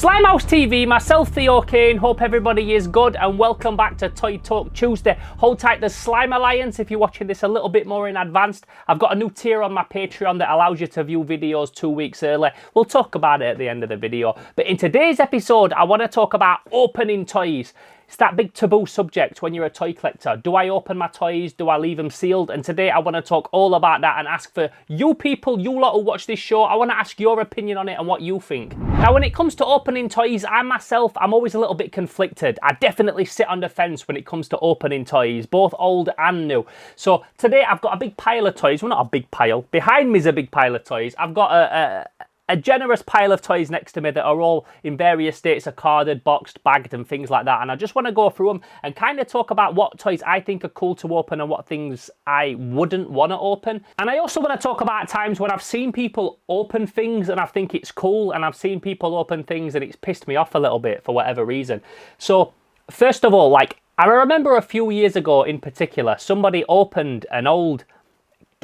Slimehouse TV, myself Theo Kane, hope everybody is good and welcome back to Toy Talk Tuesday. Hold tight, the Slime Alliance if you're watching this a little bit more in advance. I've got a new tier on my Patreon that allows you to view videos 2 weeks early. We'll talk about it at the end of the video. But in today's episode, I want to talk about opening toys. It's that big taboo subject when you're a toy collector. Do I open my toys? Do I leave them sealed? And today I want to talk all about that and ask for you people, you lot who watch this show, I want to ask your opinion on it and what you think. Now when it comes to opening toys, I'm always a little bit conflicted. I definitely sit on the fence when it comes to opening toys, both old and new. So today I've got a big pile of toys. Well, not a big pile. Behind me is a big pile of toys. I've got a generous pile of toys next to me that are all in various states of carded, boxed, bagged and things like that, and I just want to go through them and kind of talk about what toys I think are cool to open and what things I wouldn't want to open. And I also want to talk about times when I've seen people open things and I think it's cool, and I've seen people open things and it's pissed me off a little bit for whatever reason. So first of all, I remember a few years ago in particular, somebody opened an old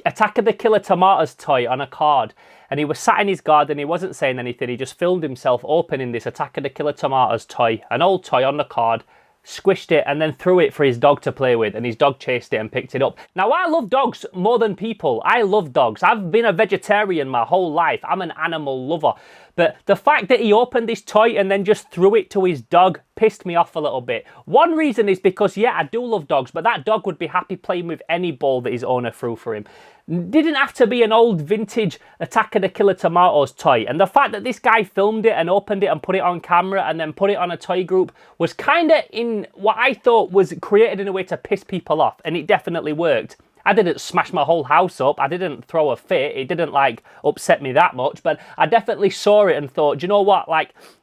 Attack of the Killer Tomatoes toy on a card, and he was sat in his garden, he wasn't saying anything, he just filmed himself opening this Attack of the Killer Tomatoes toy, an old toy on the card, squished it and then threw it for his dog to play with, and his dog chased it and picked it up. Now I love dogs more than people. I love dogs. I've been a vegetarian my whole life. I'm an animal lover. But the fact that he opened this toy and then just threw it to his dog pissed me off a little bit. One reason is because, yeah, I do love dogs, but that dog would be happy playing with any ball that his owner threw for him. Didn't have to be an old vintage Attack of the Killer Tomatoes toy. And the fact that this guy filmed it and opened it and put it on camera and then put it on a toy group was kind of in what I thought was created in a way to piss people off. And it definitely worked. I didn't smash my whole house up. I didn't throw a fit. It didn't upset me that much, but I definitely saw it and thought, do you know what?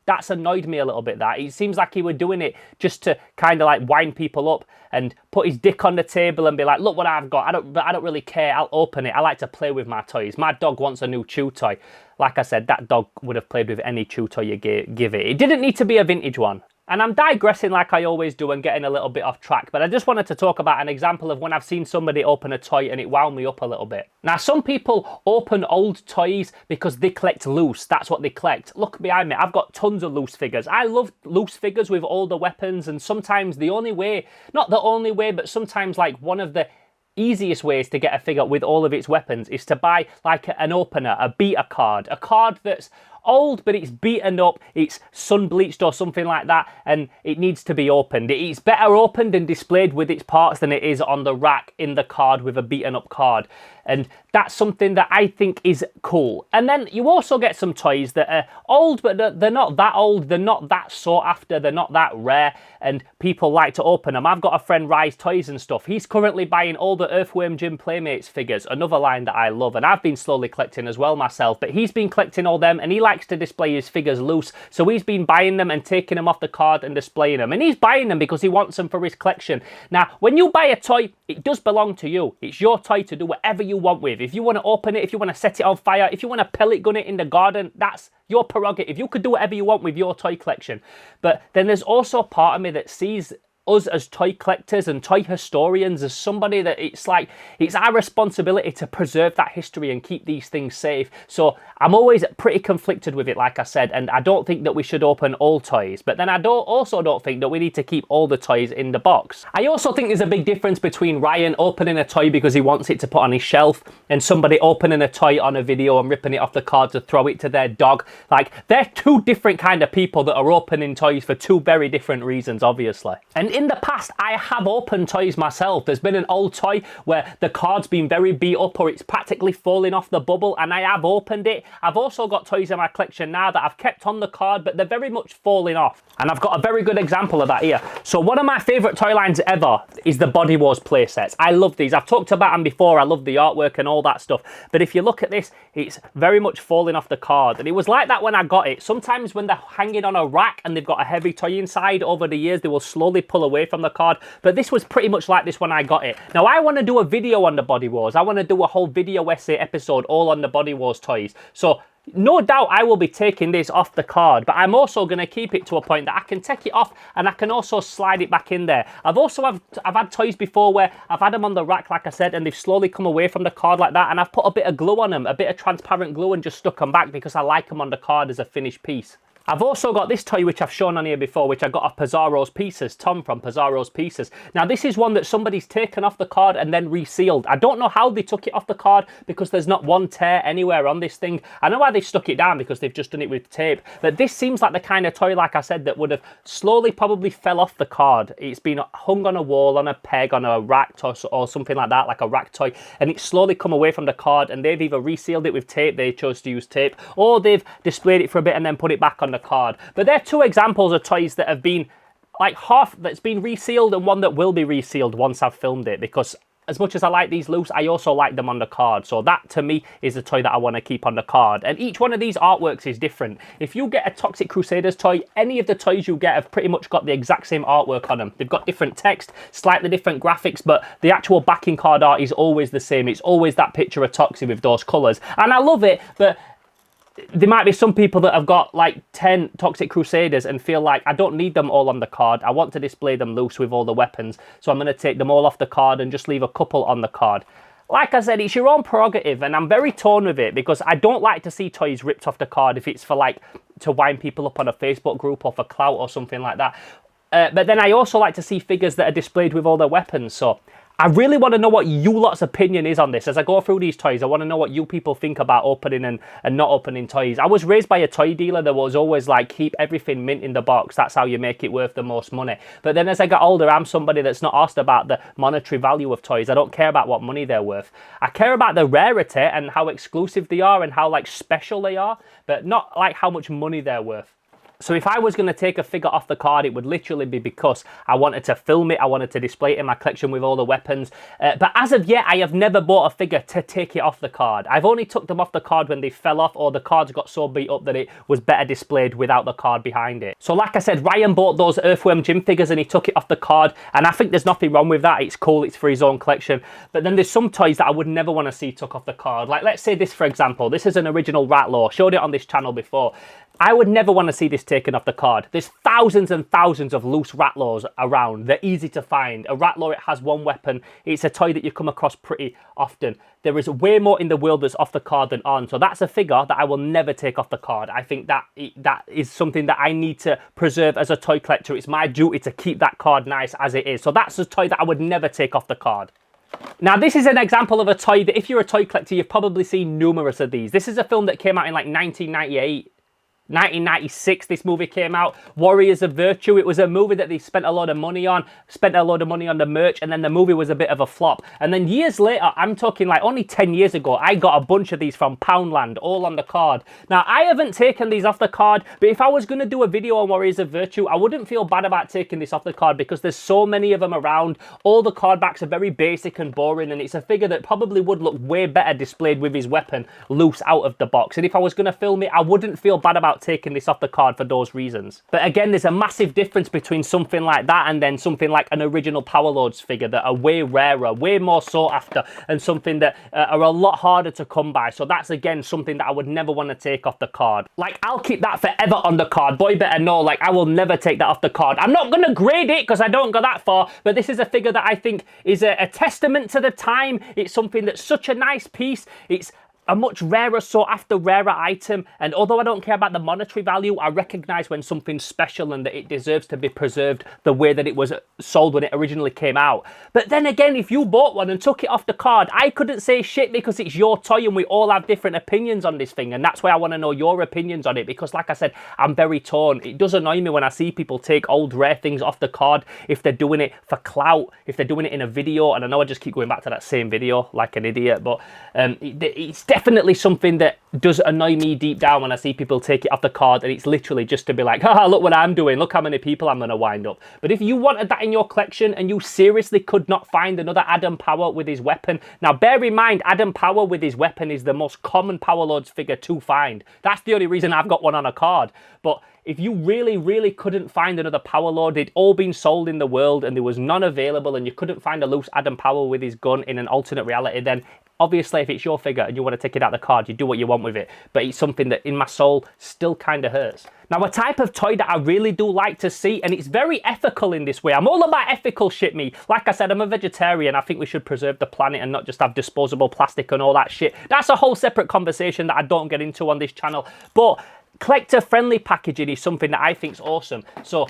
That's annoyed me a little bit. That it seems like he was doing it just to kind of wind people up and put his dick on the table and be like, look what I've got. I don't really care. I'll open it. I like to play with my toys. My dog wants a new chew toy. Like I said, that dog would have played with any chew toy you give it. It didn't need to be a vintage one. And I'm digressing like I always do and getting a little bit off track, but I just wanted to talk about an example of when I've seen somebody open a toy and it wound me up a little bit. Now, some people open old toys because they collect loose. That's what they collect. Look behind me. I've got tons of loose figures. I love loose figures with all the weapons, and sometimes the only way, not the only way, but sometimes one of the easiest ways to get a figure with all of its weapons is to buy an opener, a beta card, a card that's old but it's beaten up, it's sun bleached or something like that, and it needs to be opened. It's better opened and displayed with its parts than it is on the rack in the card with a beaten up card. And that's something that I think is cool. And then you also get some toys that are old, but they're not that old, they're not that sought after, they're not that rare, and people like to open them. I've got a friend, Rise Toys and stuff. He's currently buying all the Earthworm Jim Playmates figures, another line that I love, and I've been slowly collecting as well myself, but he's been collecting all them, and he likes to display his figures loose, so he's been buying them and taking them off the card and displaying them, and he's buying them because he wants them for his collection. Now, when you buy a toy, it does belong to you. It's your toy to do whatever you want with. If you want to open it, if you want to set it on fire, if you want to pellet gun it in the garden, that's your prerogative. You could do whatever you want with your toy collection. But then there's also a part of me that sees us as toy collectors and toy historians as somebody that it's our responsibility to preserve that history and keep these things safe. So I'm always pretty conflicted with it, like I said, and I don't think that we should open all toys, but then I also don't think that we need to keep all the toys in the box. I also think there's a big difference between Ryan opening a toy because he wants it to put on his shelf and somebody opening a toy on a video and ripping it off the card to throw it to their dog. They're two different kind of people that are opening toys for two very different reasons, obviously. And in the past, I have opened toys myself. There's been an old toy where the card's been very beat up or it's practically falling off the bubble, and I have opened it. I've also got toys in my collection now that I've kept on the card, but they're very much falling off. And I've got a very good example of that here. So one of my favourite toy lines ever is the Body Wars playsets. I love these. I've talked about them before. I love the artwork and all that stuff. But if you look at this, it's very much falling off the card. And it was like that when I got it. Sometimes when they're hanging on a rack and they've got a heavy toy inside, over the years, they will slowly pull away from the card, but this was pretty much like this when I got it. Now I want to do a video on the Body Wars. I want to do a whole video essay episode all on the Body Wars toys. So no doubt I will be taking this off the card, but I'm also going to keep it to a point that I can take it off and I can also slide it back in there. I've had toys before where I've had them on the rack, like I said, and they've slowly come away from the card like that, and I've put a bit of glue on them, a bit of transparent glue, and just stuck them back because I like them on the card as a finished piece. I've also got this toy which I've shown on here before, which I got off Pizarro's Pieces, Tom from Pizarro's Pieces. Now this is one that somebody's taken off the card and then resealed. I don't know how they took it off the card because there's not one tear anywhere on this thing. I know why they stuck it down because they've just done it with tape, but this seems like the kind of toy, like I said, that would have slowly probably fell off the card. It's been hung on a wall, on a peg, on a rack or something like that, like a rack toy, and it's slowly come away from the card, and they've either resealed it with tape, they chose to use tape, or they've displayed it for a bit and then put it back on the card. But they're two examples of toys that have been like half that's been resealed and one that will be resealed once I've filmed it, because as much as I like these loose, I also like them on the card. So that to me is a toy that I want to keep on the card. And each one of these artworks is different. If you get a Toxic Crusaders toy, any of the toys you get have pretty much got the exact same artwork on them. They've got different text, slightly different graphics, but the actual backing card art is always the same. It's always that picture of Toxic with those colours. And I love it, but there might be some people that have got like 10 Toxic Crusaders and feel like I don't need them all on the card. I want to display them loose with all the weapons. So I'm going to take them all off the card and just leave a couple on the card. Like I said, it's your own prerogative, and I'm very torn with it because I don't like to see toys ripped off the card if it's for like to wind people up on a Facebook group or for clout or something like that. But then I also like to see figures that are displayed with all their weapons. So I really want to know what you lot's opinion is on this. As I go through these toys, I want to know what you people think about opening and not opening toys. I was raised by a toy dealer that was always like, keep everything mint in the box. That's how you make it worth the most money. But then as I got older, I'm somebody that's not asked about the monetary value of toys. I don't care about what money they're worth. I care about the rarity and how exclusive they are and how like special they are, but not like how much money they're worth. So if I was going to take a figure off the card, it would literally be because I wanted to film it, I wanted to display it in my collection with all the weapons. But as of yet, I have never bought a figure to take it off the card. I've only took them off the card when they fell off or the cards got so beat up that it was better displayed without the card behind it. So like I said, Ryan bought those Earthworm Jim figures and he took it off the card, and I think there's nothing wrong with that. It's cool, it's for his own collection. But then there's some toys that I would never want to see took off the card. Like let's say this, for example. This is an original Ratlaw. Showed it on this channel before. I would never want to see this taken off the card. There's thousands and thousands of loose Ratlaws around. They're easy to find. A Ratlaw, it has one weapon. It's a toy that you come across pretty often. There is way more in the world that's off the card than on. So that's a figure that I will never take off the card. I think that is something that I need to preserve as a toy collector. It's my duty to keep that card nice as it is. So that's a toy that I would never take off the card. Now, this is an example of a toy that if you're a toy collector, you've probably seen numerous of these. This is a film that came out in like 1998. 1996 this movie came out, Warriors of Virtue. It was a movie that they spent a lot of money on the merch, and then the movie was a bit of a flop. And then years later, I'm talking like only 10 years ago, I got a bunch of these from Poundland, all on the card. Now, I haven't taken these off the card, but if I was going to do a video on Warriors of Virtue, I wouldn't feel bad about taking this off the card because there's so many of them around. All the card backs are very basic and boring, and it's a figure that probably would look way better displayed with his weapon loose out of the box. And if I was going to film it, I wouldn't feel bad about taking this off the card for those reasons. But again, there's a massive difference between something like that and then something like an original Power Lords figure that are way rarer, way more sought after, and something that are a lot harder to come by. So that's again something that I would never want to take off the card. Like, I'll keep that forever on the card. Boy better know, like, I will never take that off the card. I'm not going to grade it because I don't go that far, but this is a figure that I think is a testament to the time. It's something that's such a nice piece. It's a much rarer, sought after, rarer item, and although I don't care about the monetary value, I recognise when something's special and that it deserves to be preserved the way that it was sold when it originally came out. But then again, if you bought one and took it off the card, I couldn't say shit because it's your toy and we all have different opinions on this thing, and that's why I want to know your opinions on it, because like I said, I'm very torn. It does annoy me when I see people take old rare things off the card if they're doing it for clout, if they're doing it in a video, and I know I just keep going back to that same video like an idiot, but it's definitely something that does annoy me deep down when I see people take it off the card and it's literally just to be like, haha, look what I'm doing, look how many people I'm going to wind up. But if you wanted that in your collection and you seriously could not find another Adam Power with his weapon, now bear in mind, Adam Power with his weapon is the most common Power Lords figure to find. That's the only reason I've got one on a card. But if you really couldn't find another Power Lord, they'd all been sold in the world and there was none available, and you couldn't find a loose Adam Power with his gun in an alternate reality, then obviously if it's your figure and you want to take it out of the card, you do what you want with it. But it's something that in my soul still kind of hurts. Now, a type of toy that I really do like to see, and it's very ethical in this way. I'm all about ethical shit, me. Like I said, I'm a vegetarian. I think we should preserve the planet and not just have disposable plastic and all that shit. That's a whole separate conversation that I don't get into on this channel. But collector-friendly packaging is something that I think is awesome. So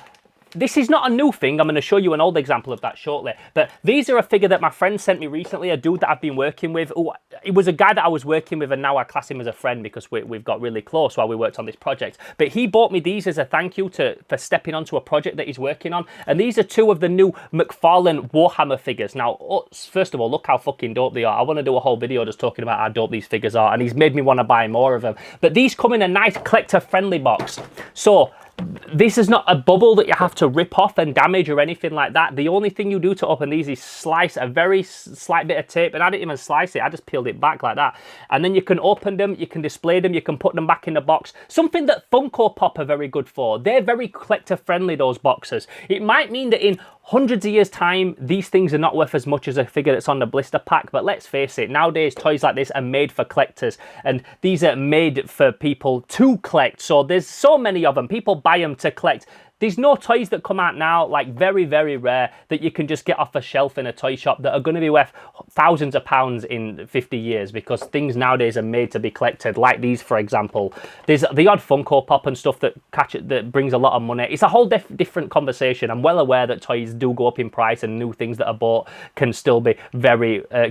this is not a new thing. I'm going to show you an old example of that shortly. But these are a figure that my friend sent me recently, a dude that I've been working with. Ooh, it was a guy that I was working with, and now I class him as a friend because we've got really close while we worked on this project. But he bought me these as a thank you for stepping onto a project that he's working on. And these are two of the new McFarlane Warhammer figures. Now, first of all, look how fucking dope they are. I want to do a whole video just talking about how dope these figures are, and he's made me want to buy more of them. But these come in a nice collector-friendly box. So this is not a bubble that you have to rip off and damage or anything like that. The only thing you do to open these is slice a very slight bit of tape, and I didn't even slice it, I just peeled it back like that. And then you can open them, you can display them, you can put them back in the box. Something that Funko Pop are very good for. They're very collector friendly, those boxes. It might mean that in hundreds of years time, these things are not worth as much as a figure that's on the blister pack, but let's face it, nowadays toys like this are made for collectors, and these are made for people to collect. So there's so many of them, people buy them to collect. There's no toys that come out now, like very, very rare, that you can just get off a shelf in a toy shop that are going to be worth thousands of pounds in 50 years, because things nowadays are made to be collected, like these, for example. There's the odd Funko Pop and stuff that brings a lot of money. It's a whole different conversation. I'm well aware that toys do go up in price, and new things that are bought can still be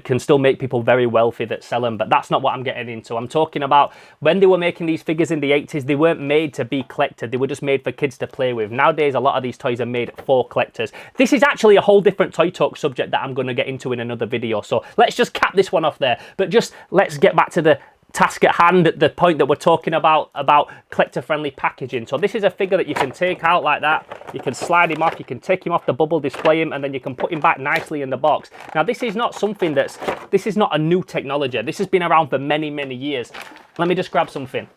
can still make people very wealthy that sell them, but that's not what I'm getting into. I'm talking about when they were making these figures in the 80s, they weren't made to be collected. They were just made for kids to play with. Nowadays, a lot of these toys are made for collectors. This is actually a whole different Toy Talk subject that I'm going to get into in another video, so let's just cap this one off there. But just let's get back to the task at hand, the point that we're talking about collector-friendly packaging. So this is a figure that you can take out like that. You can slide him off, you can take him off the bubble, display him, and then you can put him back nicely in the box. Now, this is not something this is not a new technology. This has been around for many, many years. Let me just grab something.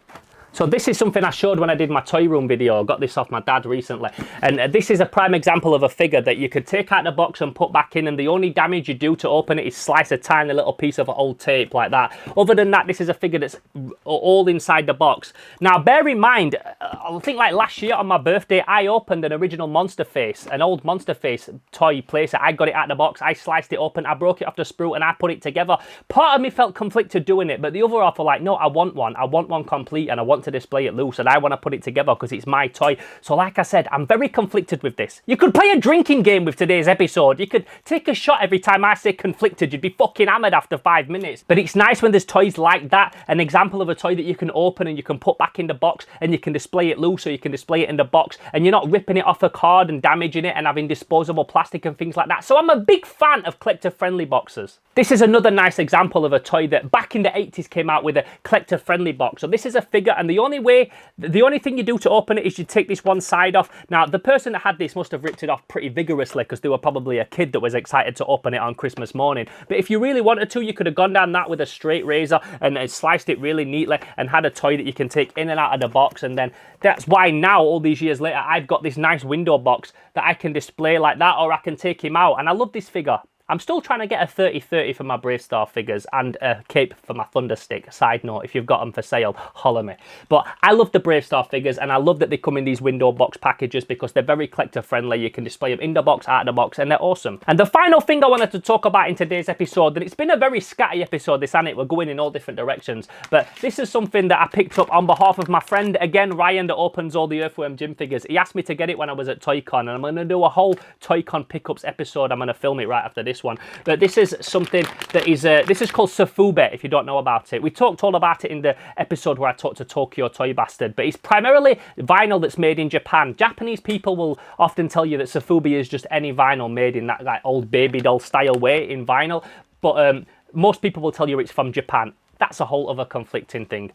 So this is something I showed when I did my toy room video. I got this off my dad recently. And this is a prime example of a figure that you could take out the box and put back in, and the only damage you do to open it is slice a tiny little piece of old tape like that. Other than that, this is a figure that's all inside the box. Now, bear in mind, I think like last year on my birthday, I opened an original Monster Face, an old Monster Face toy playset. I got it out of the box, I sliced it open, I broke it off the sprue, and I put it together. Part of me felt conflicted doing it, but the other half were like, no, I want one complete, and I want to display it loose, and I want to put it together because it's my toy. So like I said, I'm very conflicted with this. You could play a drinking game with today's episode. You could take a shot every time I say conflicted. You'd be fucking hammered after 5 minutes. But it's nice when there's toys like that, an example of a toy that you can open and you can put back in the box, and you can display it loose, or you can display it in the box, and you're not ripping it off a card and damaging it and having disposable plastic and things like that. So I'm a big fan of collector-friendly boxes. This is another nice example of a toy that back in the 80s came out with a collector-friendly box. So this is a figure, and the only thing you do to open it is you take this one side off. Now, the person that had this must have ripped it off pretty vigorously, because they were probably a kid that was excited to open it on Christmas morning. But if you really wanted to, you could have gone down that with a straight razor and sliced it really neatly and had a toy that you can take in and out of the box. And then that's why now, all these years later, I've got this nice window box that I can display like that, or I can take him out. And I love this figure. I'm still trying to get a 30-30 for my Bravestarr figures and a cape for my Thunderstick. Side note, if you've got them for sale, holler me. But I love the Bravestarr figures, and I love that they come in these window box packages because they're very collector friendly. You can display them in the box, out of the box, and they're awesome. And the final thing I wanted to talk about in today's episode, and it's been a very scatty episode, this, and it, we're going in all different directions, but this is something that I picked up on behalf of my friend, again, Ryan, that opens all the Earthworm Jim figures. He asked me to get it when I was at ToyCon, and I'm going to do a whole ToyCon pickups episode. I'm going to film it right after this one. But this is something that is, this is called Sofube, if you don't know about it. We talked all about it in the episode where I talked to Tokyo Toy Bastard, but it's primarily vinyl that's made in Japan. Japanese people will often tell you that Sofube is just any vinyl made in that like old baby doll style way in vinyl, but most people will tell you it's from Japan. That's a whole other conflicting thing.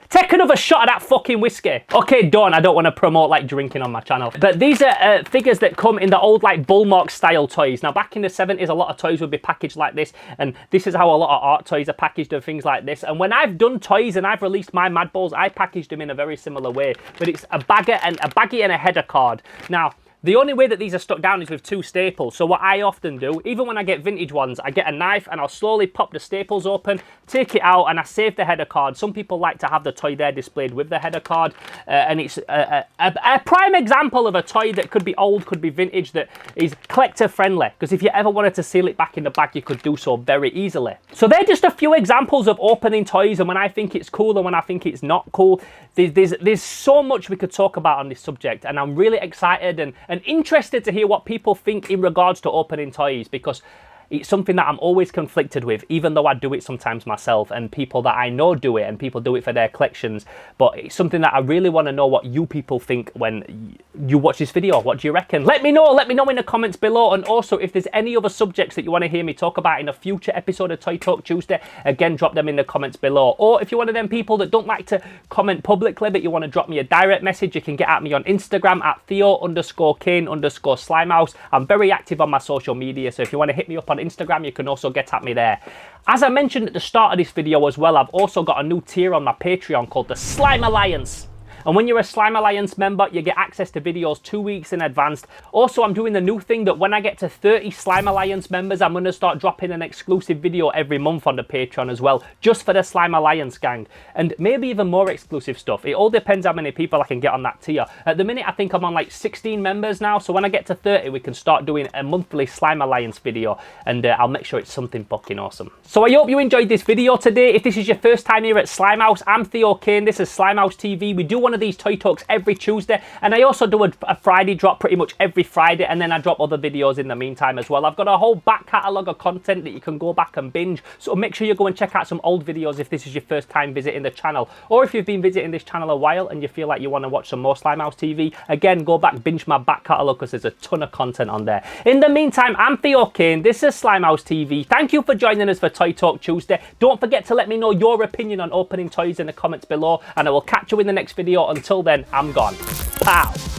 Take another shot of that fucking whiskey. Okay, done. I don't want to promote like drinking on my channel. But these are figures that come in the old like Bullmark style toys. Now, back in the 70s, a lot of toys would be packaged like this. And this is how a lot of art toys are packaged and things like this. And when I've done toys and I've released my Mad Balls, I packaged them in a very similar way. But it's a baggie and a header card. Now, The only way that these are stuck down is with 2 staples. So what I often do, even when I get vintage ones, I get a knife and I'll slowly pop the staples open, take it out, and I save the header card. Some people like to have the toy there displayed with the header card, and it's a prime example of a toy that could be old, could be vintage, that is collector friendly, because if you ever wanted to seal it back in the bag, you could do so very easily. So they're just a few examples of opening toys, and when I think it's cool and when I think it's not cool. There's so much we could talk about on this subject, and I'm really excited and interested to hear what people think in regards to opening toys, because it's something that I'm always conflicted with, even though I do it sometimes myself, and people that I know do it, and people do it for their collections. But it's something that I really want to know what you people think when you watch this video. What do you reckon? Let me know in the comments below. And also, if there's any other subjects that you want to hear me talk about in a future episode of Toy Talk Tuesday, again, drop them in the comments below. Or if you're one of them people that don't like to comment publicly, but you want to drop me a direct message, you can get at me on Instagram at Theo_Kane_Slimehouse. I'm very active on my social media, so if you want to hit me up on Instagram, you can also get at me there. As I mentioned at the start of this video as well, I've also got a new tier on my Patreon called the Slime Alliance. And when you're a Slime Alliance member, you get access to videos 2 weeks in advance. Also, I'm doing the new thing that when I get to 30 Slime Alliance members, I'm going to start dropping an exclusive video every month on the Patreon as well, just for the Slime Alliance gang. And maybe even more exclusive stuff. It all depends how many people I can get on that tier. At the minute, I think I'm on like 16 members now. So when I get to 30, we can start doing a monthly Slime Alliance video. And I'll make sure it's something fucking awesome. So I hope you enjoyed this video today. If this is your first time here at Slimehouse, I'm Theo Kane. This is Slimehouse TV. We do one of these Toy Talks every Tuesday, and I also do a Friday drop pretty much every Friday, and then I drop other videos in the meantime as well. I've got a whole back catalogue of content that you can go back and binge, so make sure you go and check out some old videos if this is your first time visiting the channel, or if you've been visiting this channel a while and you feel like you want to watch some more Slimehouse TV, again, go back, binge my back catalogue, because there's a ton of content on there. In the meantime, I'm Theo Kane, this is Slimehouse TV. Thank you for joining us for Toy Talk Tuesday. Don't forget to let me know your opinion on opening toys in the comments below, and I will catch you in the next video. Until then, I'm gone. Pow!